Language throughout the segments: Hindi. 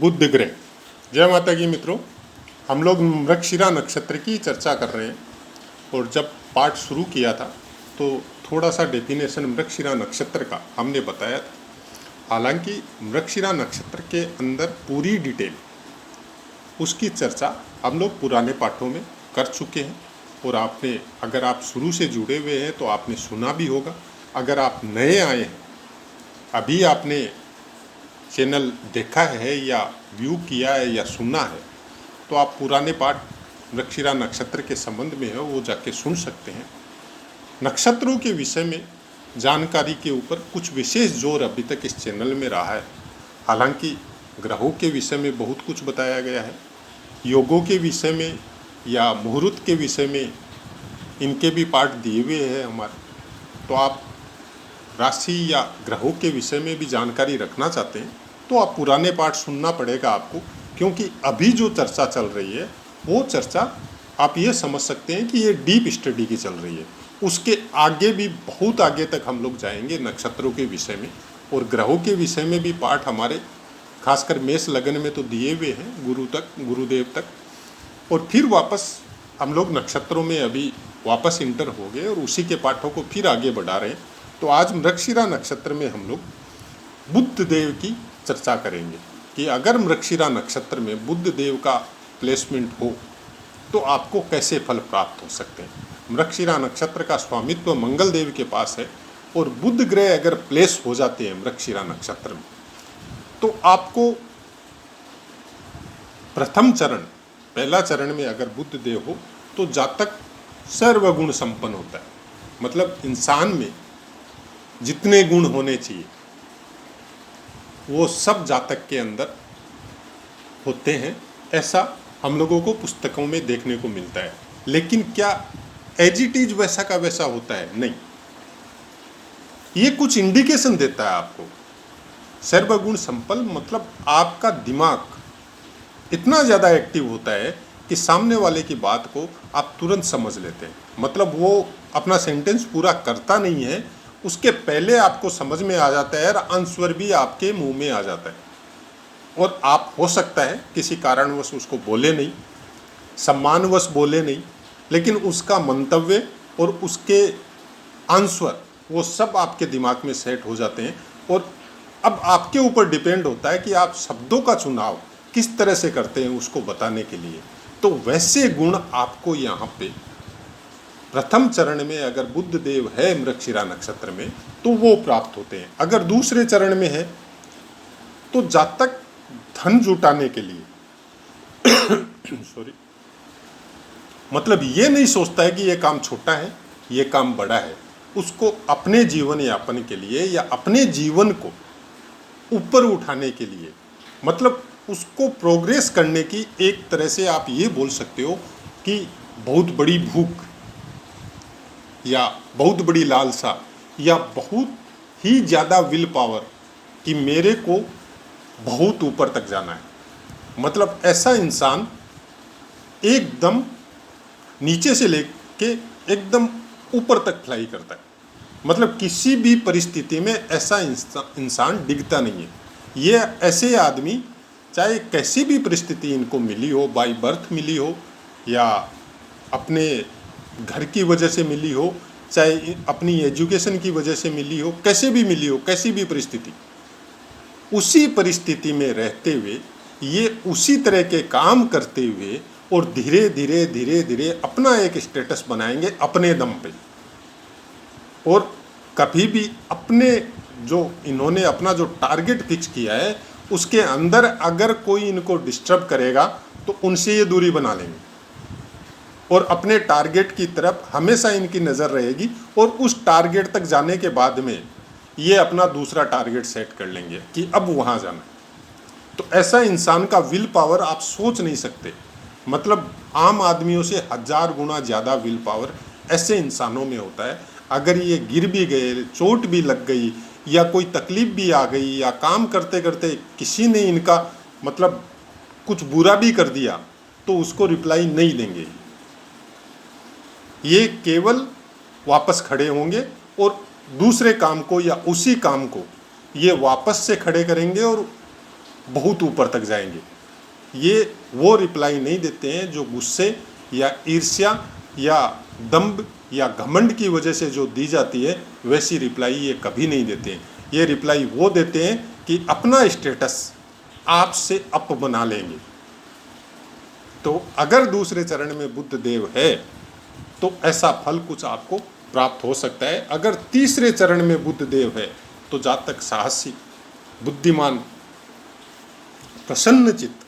बुध ग्रह। जय माता की मित्रों, हम लोग मृगशिरा नक्षत्र की चर्चा कर रहे हैं और जब पाठ शुरू किया था तो थोड़ा सा डेफिनेशन मृगशिरा नक्षत्र का हमने बताया था। हालांकि मृगशिरा नक्षत्र के अंदर पूरी डिटेल उसकी चर्चा हम लोग पुराने पाठों में कर चुके हैं और आपने, अगर आप शुरू से जुड़े हुए हैं तो आपने सुना भी होगा। अगर आप नए आए हैं, अभी आपने चैनल देखा है या व्यू किया है या सुना है, तो आप पुराने पाठ मृगशिरा नक्षत्र के संबंध में है वो जाके सुन सकते हैं। नक्षत्रों के विषय में जानकारी के ऊपर कुछ विशेष जोर अभी तक इस चैनल में रहा है। हालांकि ग्रहों के विषय में बहुत कुछ बताया गया है, योगों के विषय में या मुहूर्त के विषय में इनके भी पाठ दिए हुए हैं हमारे। तो आप राशि या ग्रहों के विषय में भी जानकारी रखना चाहते हैं तो आप पुराने पाठ सुनना पड़ेगा आपको, क्योंकि अभी जो चर्चा चल रही है वो चर्चा आप ये समझ सकते हैं कि ये डीप स्टडी की चल रही है। उसके आगे भी बहुत आगे तक हम लोग जाएंगे नक्षत्रों के विषय में, और ग्रहों के विषय में भी पाठ हमारे खासकर मेष लगन में तो दिए हुए हैं, गुरु तक, गुरुदेव तक। और फिर वापस हम लोग नक्षत्रों में अभी वापस इंटर हो गए और उसी के पाठों को फिर आगे बढ़ा रहे हैं। तो आज मृगशिरा नक्षत्र में हम लोग बुध देव की चर्चा करेंगे कि अगर मृगशिरा नक्षत्र में बुध देव का प्लेसमेंट हो तो आपको कैसे फल प्राप्त हो सकते हैं। मृगशिरा नक्षत्र का स्वामित्व मंगल देव के पास है और बुध ग्रह अगर प्लेस हो जाते हैं मृगशिरा नक्षत्र में तो आपको प्रथम चरण, पहला चरण में अगर बुध देव हो तो जातक सर्वगुण संपन्न होता है। मतलब इंसान में जितने गुण होने चाहिए वो सब जातक के अंदर होते हैं, ऐसा हम लोगों को पुस्तकों में देखने को मिलता है। लेकिन क्या एज इट इज वैसा का वैसा होता है? नहीं, ये कुछ इंडिकेशन देता है आपको। सर्वगुण संपन्न मतलब आपका दिमाग इतना ज़्यादा एक्टिव होता है कि सामने वाले की बात को आप तुरंत समझ लेते हैं। मतलब वो अपना सेंटेंस पूरा करता नहीं है, उसके पहले आपको समझ में आ जाता है और आंसर भी आपके मुंह में आ जाता है। और आप हो सकता है किसी कारणवश उसको बोले नहीं, सम्मानवश बोले नहीं, लेकिन उसका मंतव्य और उसके आंसर वो सब आपके दिमाग में सेट हो जाते हैं। और अब आपके ऊपर डिपेंड होता है कि आप शब्दों का चुनाव किस तरह से करते हैं उसको बताने के लिए। तो वैसे गुण आपको यहाँ पे प्रथम चरण में अगर बुध देव है मृगशिरा नक्षत्र में तो वो प्राप्त होते हैं। अगर दूसरे चरण में है तो जातक धन जुटाने के लिए सॉरी, मतलब ये नहीं सोचता है कि ये काम छोटा है, ये काम बड़ा है। उसको अपने जीवन यापन के लिए या अपने जीवन को ऊपर उठाने के लिए, मतलब उसको प्रोग्रेस करने की, एक तरह से आप ये बोल सकते हो कि बहुत बड़ी भूख या बहुत बड़ी लालसा या बहुत ही ज़्यादा विल पावर कि मेरे को बहुत ऊपर तक जाना है। मतलब ऐसा इंसान एकदम नीचे से लेके एकदम ऊपर तक फ्लाई करता है। मतलब किसी भी परिस्थिति में ऐसा इंसान डिगता नहीं है। ये ऐसे आदमी चाहे कैसी भी परिस्थिति इनको मिली हो, बाय बर्थ मिली हो या अपने घर की वजह से मिली हो, चाहे अपनी एजुकेशन की वजह से मिली हो, कैसे भी मिली हो, कैसी भी परिस्थिति, उसी परिस्थिति में रहते हुए ये उसी तरह के काम करते हुए और धीरे धीरे धीरे धीरे अपना एक स्टेटस बनाएंगे अपने दम पे। और कभी भी अपने जो इन्होंने अपना जो टारगेट फिक्स किया है उसके अंदर अगर कोई इनको डिस्टर्ब करेगा तो उनसे ये दूरी बना लेंगे और अपने टारगेट की तरफ हमेशा इनकी नज़र रहेगी। और उस टारगेट तक जाने के बाद में ये अपना दूसरा टारगेट सेट कर लेंगे कि अब वहाँ जाना है। तो ऐसा इंसान का विल पावर आप सोच नहीं सकते। मतलब आम आदमियों से 1000 गुना ज़्यादा विल पावर ऐसे इंसानों में होता है। अगर ये गिर भी गए, चोट भी लग गई या कोई तकलीफ भी आ गई या काम करते करते किसी ने इनका मतलब कुछ बुरा भी कर दिया तो उसको रिप्लाई नहीं देंगे। ये केवल वापस खड़े होंगे और दूसरे काम को या उसी काम को ये वापस से खड़े करेंगे और बहुत ऊपर तक जाएंगे। ये वो रिप्लाई नहीं देते हैं जो गुस्से या ईर्ष्या या दंभ या घमंड की वजह से जो दी जाती है, वैसी रिप्लाई ये कभी नहीं देते हैं। ये रिप्लाई वो देते हैं कि अपना स्टेटस आपसे अप बना लेंगे। तो अगर दूसरे चरण में बुद्ध देव है तो ऐसा फल कुछ आपको प्राप्त हो सकता है। अगर तीसरे चरण में बुद्ध देव है तो जातक साहसी, बुद्धिमान, प्रसन्नचित्त,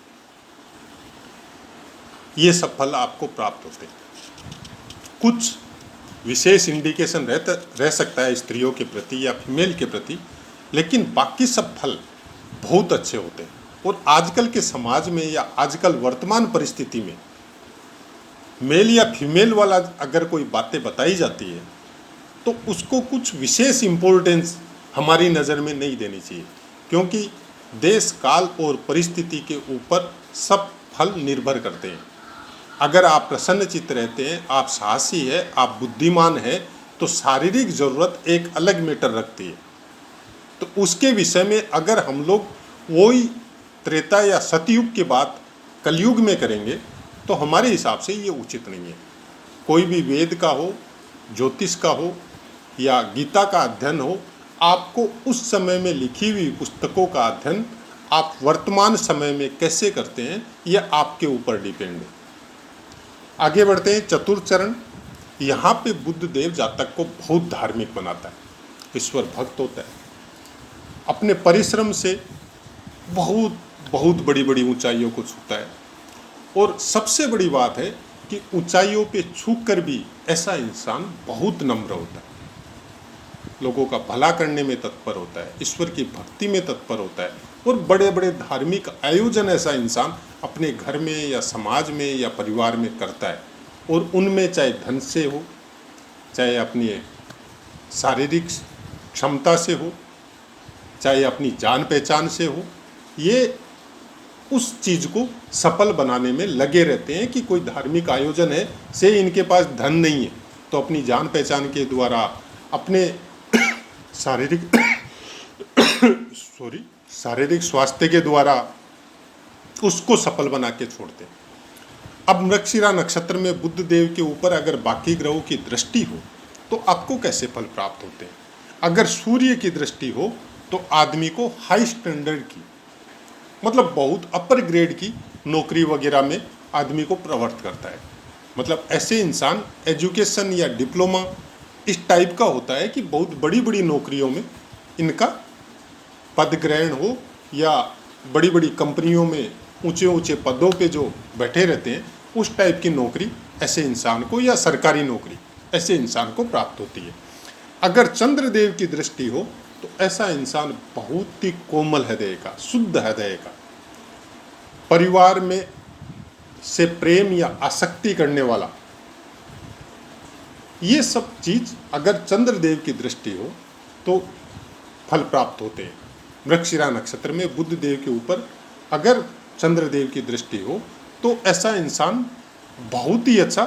ये सब फल आपको प्राप्त होते हैं। कुछ विशेष इंडिकेशन रह सकता है स्त्रियों के प्रति या फीमेल के प्रति, लेकिन बाकी सब फल बहुत अच्छे होते हैं। और आजकल के समाज में या आजकल वर्तमान परिस्थिति में मेल या फीमेल वाला अगर कोई बातें बताई जाती है तो उसको कुछ विशेष इम्पोर्टेंस हमारी नज़र में नहीं देनी चाहिए, क्योंकि देश काल और परिस्थिति के ऊपर सब फल निर्भर करते हैं। अगर आप प्रसन्नचित्त रहते हैं, आप साहसी है, आप बुद्धिमान है, तो शारीरिक ज़रूरत एक अलग मैटर रखती है। तो उसके विषय में अगर हम लोग वही त्रेता या सतयुग की बात कलयुग में करेंगे तो हमारे हिसाब से ये उचित नहीं है। कोई भी वेद का हो, ज्योतिष का हो या गीता का अध्ययन हो, आपको उस समय में लिखी हुई पुस्तकों का अध्ययन आप वर्तमान समय में कैसे करते हैं, यह आपके ऊपर डिपेंड है। आगे बढ़ते हैं। चतुर्थ चरण, यहाँ पे बुद्ध देव जातक को बहुत धार्मिक बनाता है, ईश्वर भक्त होता है, अपने परिश्रम से बहुत बहुत बड़ी बड़ी ऊंचाइयों को छूता है। और सबसे बड़ी बात है कि ऊंचाइयों पे छूकर कर भी ऐसा इंसान बहुत नम्र होता है, लोगों का भला करने में तत्पर होता है, ईश्वर की भक्ति में तत्पर होता है। और बड़े बड़े धार्मिक आयोजन ऐसा इंसान अपने घर में या समाज में या परिवार में करता है, और उनमें चाहे धन से हो, चाहे अपनी शारीरिक क्षमता से हो, चाहे अपनी जान पहचान से हो, ये उस चीज़ को सफल बनाने में लगे रहते हैं कि कोई धार्मिक आयोजन है से इनके पास धन नहीं है तो अपनी जान पहचान के द्वारा, अपने शारीरिक स्वास्थ्य के द्वारा उसको सफल बना के छोड़ते हैं। अब मृगशिरा नक्षत्र में बुद्ध देव के ऊपर अगर बाकी ग्रहों की दृष्टि हो तो आपको कैसे फल प्राप्त होते हैं? अगर सूर्य की दृष्टि हो तो आदमी को हाई स्टैंडर्ड की, मतलब बहुत अपर ग्रेड की नौकरी वगैरह में आदमी को प्रवृत्त करता है। मतलब ऐसे इंसान एजुकेशन या डिप्लोमा इस टाइप का होता है कि बहुत बड़ी बड़ी नौकरियों में इनका पद ग्रहण हो, या बड़ी बड़ी कंपनियों में ऊंचे ऊंचे पदों पे जो बैठे रहते हैं उस टाइप की नौकरी ऐसे इंसान को, या सरकारी नौकरी ऐसे इंसान को प्राप्त होती है। अगर चंद्रदेव की दृष्टि हो तो ऐसा इंसान बहुत ही कोमल हृदय का, शुद्ध हृदय का, परिवार में से प्रेम या आसक्ति करने वाला, ये सब चीज अगर चंद्रदेव की दृष्टि हो तो फल प्राप्त होते हैं। मृगशिरा नक्षत्र में बुद्ध देव के ऊपर अगर चंद्रदेव की दृष्टि हो तो ऐसा इंसान बहुत ही अच्छा,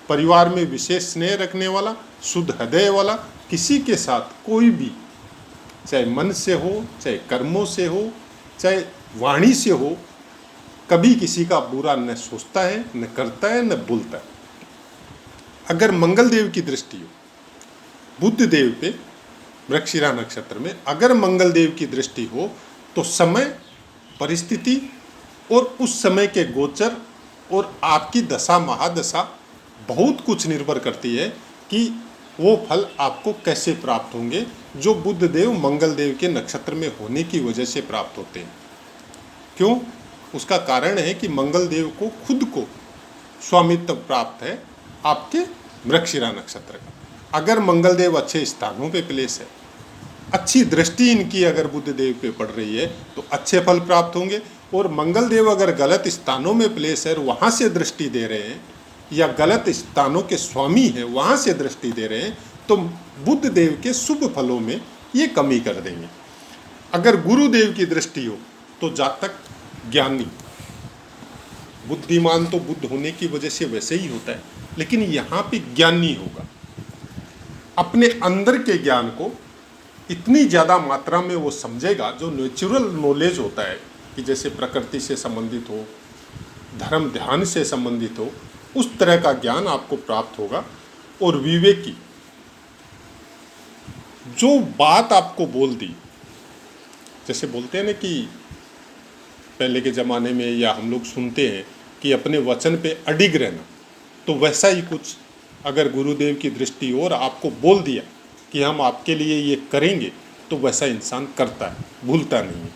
परिवार में विशेष स्नेह रखने वाला, शुद्ध हृदय वाला, किसी के साथ कोई भी, चाहे मन से हो, चाहे कर्मों से हो, चाहे वाणी से हो, कभी किसी का बुरा न सोचता है, न करता है, न बोलता है। अगर मंगल देव की दृष्टि हो बुद्ध देव पे मृगशिरा नक्षत्र में, अगर मंगल देव की दृष्टि हो तो समय, परिस्थिति और उस समय के गोचर और आपकी दशा महादशा बहुत कुछ निर्भर करती है कि वो फल आपको कैसे प्राप्त होंगे, जो बुद्ध देव मंगल देव के नक्षत्र में होने की वजह से प्राप्त होते हैं। क्यों? उसका कारण है कि मंगल देव को खुद को स्वामित्व प्राप्त है आपके मृगशिरा नक्षत्र का। अगर मंगल देव अच्छे स्थानों पे प्लेस है, अच्छी दृष्टि इनकी अगर बुद्ध देव पे पड़ रही है तो अच्छे फल प्राप्त होंगे। और मंगल देव अगर गलत स्थानों में प्लेस है और वहाँ से दृष्टि दे रहे हैं, या गलत स्थानों के स्वामी है वहाँ से दृष्टि दे रहे हैं, तो बुद्ध देव के शुभ फलों में ये कमी कर देंगे। अगर गुरुदेव की दृष्टि हो तो जातक ज्ञानी, बुद्धिमान तो बुद्ध होने की वजह से वैसे ही होता है, लेकिन यहाँ पे ज्ञानी होगा। अपने अंदर के ज्ञान को इतनी ज़्यादा मात्रा में वो समझेगा, जो नेचुरल नॉलेज होता है कि जैसे प्रकृति से संबंधित हो, धर्म ध्यान से संबंधित हो, उस तरह का ज्ञान आपको प्राप्त होगा। और विवेकी जो बात आपको बोल दी, जैसे बोलते हैं ना कि पहले के ज़माने में या हम लोग सुनते हैं कि अपने वचन पे अडिग रहना, तो वैसा ही कुछ अगर गुरुदेव की दृष्टि और आपको बोल दिया कि हम आपके लिए ये करेंगे, तो वैसा इंसान करता है, भूलता नहीं है।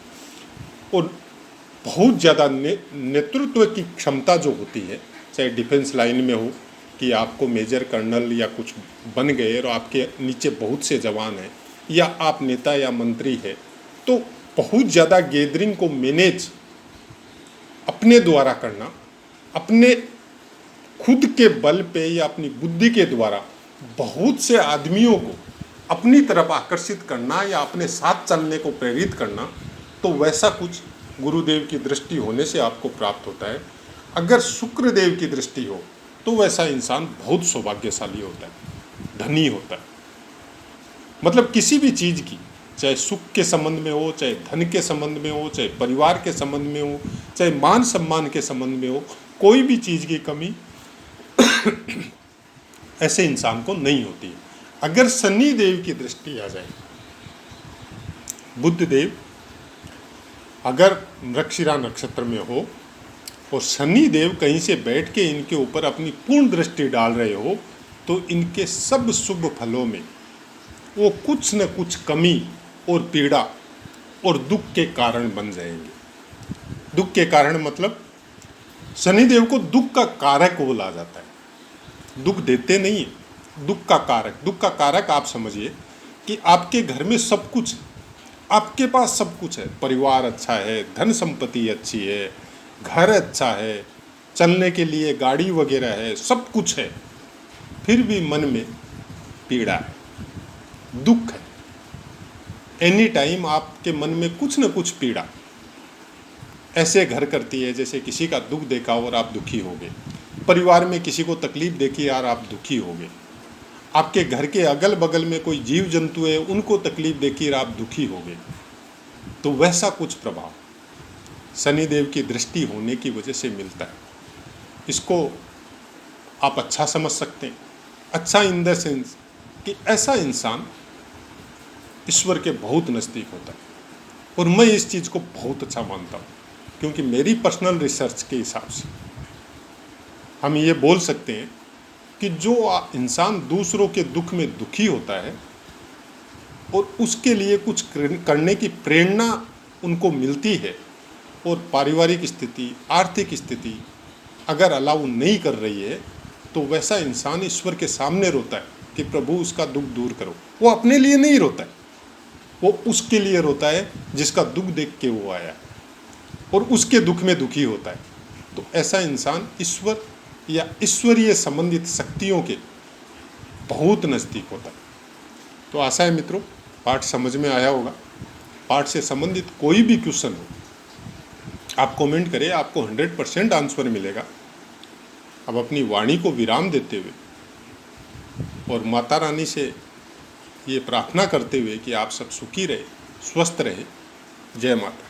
और बहुत ज़्यादा नेतृत्व की क्षमता जो होती है, चाहे डिफेंस लाइन में हो कि आपको मेजर कर्नल या कुछ बन गए और आपके नीचे बहुत से जवान हैं, या आप नेता या मंत्री है, तो बहुत ज़्यादा गैदरिंग को मैनेज अपने द्वारा करना, अपने खुद के बल पे या अपनी बुद्धि के द्वारा बहुत से आदमियों को अपनी तरफ आकर्षित करना या अपने साथ चलने को प्रेरित करना, तो वैसा कुछ गुरुदेव की दृष्टि होने से आपको प्राप्त होता है। अगर शुक्रदेव की दृष्टि हो तो वैसा इंसान बहुत सौभाग्यशाली होता है, धनी होता है। मतलब किसी भी चीज़ की, चाहे सुख के संबंध में हो, चाहे धन के संबंध में हो, चाहे परिवार के संबंध में हो, चाहे मान सम्मान के संबंध में हो, कोई भी चीज़ की कमी ऐसे इंसान को नहीं होती है। अगर शनि देव की दृष्टि आ जाए, बुध देव अगर मृगशिरा नक्षत्र में हो और शनि देव कहीं से बैठ के इनके ऊपर अपनी पूर्ण दृष्टि डाल रहे हो, तो इनके सब शुभ फलों में वो कुछ न कुछ कमी और पीड़ा और दुख के कारण बन जाएंगे। दुख के कारण मतलब शनिदेव को दुख का कारक बोला जाता है। दुख देते नहीं है, दुख का कारक। दुख का कारक आप समझिए कि आपके घर में सब कुछ है, आपके पास सब कुछ है, परिवार अच्छा है, धन संपत्ति अच्छी है, घर अच्छा है, चलने के लिए गाड़ी वगैरह है, सब कुछ है, फिर भी मन में पीड़ा है, दुख है। एनी टाइम आपके मन में कुछ न कुछ पीड़ा ऐसे घर करती है जैसे किसी का दुख देखा और आप दुखी हो गए, परिवार में किसी को तकलीफ देखी और आप दुखी हो गए, आपके घर के अगल बगल में कोई जीव जंतु है उनको तकलीफ देखी और आप दुखी हो गए। तो वैसा कुछ प्रभाव शनिदेव की दृष्टि होने की वजह से मिलता है। इसको आप अच्छा समझ सकते हैं। अच्छा इन द सेंस कि ऐसा इंसान ईश्वर के बहुत नज़दीक होता है। और मैं इस चीज़ को बहुत अच्छा मानता हूँ, क्योंकि मेरी पर्सनल रिसर्च के हिसाब से हम ये बोल सकते हैं कि जो इंसान दूसरों के दुख में दुखी होता है और उसके लिए कुछ करने की प्रेरणा उनको मिलती है, और पारिवारिक स्थिति, आर्थिक स्थिति अगर अलाउ नहीं कर रही है, तो वैसा इंसान ईश्वर के सामने रोता है कि प्रभु उसका दुख दूर करो। वो अपने लिए नहीं रोता है, वो उसके लिए रोता है जिसका दुख देख के वो आया और उसके दुख में दुखी होता है। तो ऐसा इंसान ईश्वर या ईश्वरीय संबंधित शक्तियों के बहुत नज़दीक होता है। तो आशा है मित्रों पाठ समझ में आया होगा। पाठ से संबंधित कोई भी क्वेश्चन हो आप कमेंट करें, आपको 100% आंसर मिलेगा। अब अपनी वाणी को विराम देते हुए और माता रानी से ये प्रार्थना करते हुए कि आप सब सुखी रहे, स्वस्थ रहे। जय माता।